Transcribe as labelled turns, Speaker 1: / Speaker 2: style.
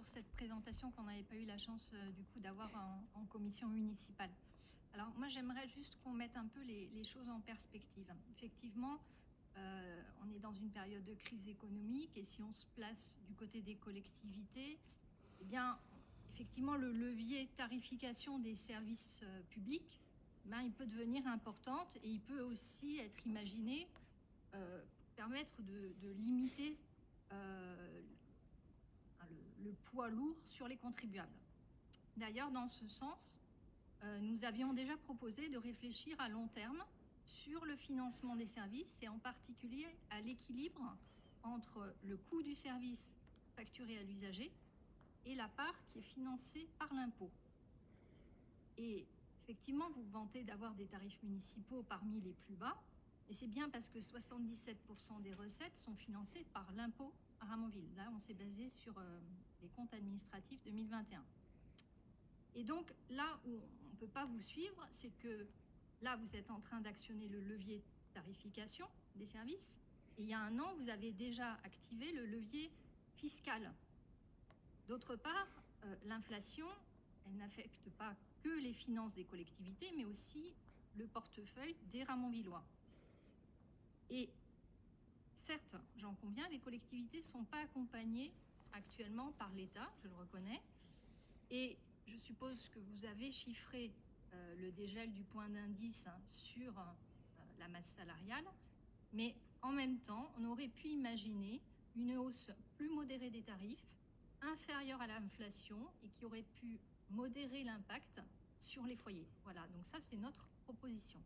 Speaker 1: cette présentation qu'on n'avait pas eu la chance du coup d'avoir en commission municipale. Alors moi j'aimerais juste qu'on mette un peu les choses en perspective. Effectivement, on est dans une période de crise économique et si on se place du côté des collectivités, eh bien effectivement le levier tarification des services publics, ben, il peut devenir important et il peut aussi être imaginé pour permettre de limiter euh, le poids lourd sur les contribuables. D'ailleurs, dans ce sens, nous avions déjà proposé de réfléchir à long terme sur le financement des services et en particulier à l'équilibre entre le coût du service facturé à l'usager et la part qui est financée par l'impôt. Et effectivement, vous vantez d'avoir des tarifs municipaux parmi les plus bas, et c'est bien parce que 77% des recettes sont financées par l'impôt à Ramonville. Là, on s'est basé sur les comptes administratifs 2021. Et donc, là où on ne peut pas vous suivre, c'est que là, vous êtes en train d'actionner le levier tarification des services, et il y a un an, vous avez déjà activé le levier fiscal. D'autre part, l'inflation, elle n'affecte pas que les finances des collectivités, mais aussi le portefeuille des Ramonvillois. Et certes, j'en conviens, les collectivités ne sont pas accompagnées actuellement par l'État, je le reconnais. Et je suppose que vous avez chiffré le dégel du point d'indice sur la masse salariale, mais en même temps, on aurait pu imaginer une hausse plus modérée des tarifs, inférieure à l'inflation et qui aurait pu modérer l'impact sur les foyers. Voilà, donc ça c'est notre proposition.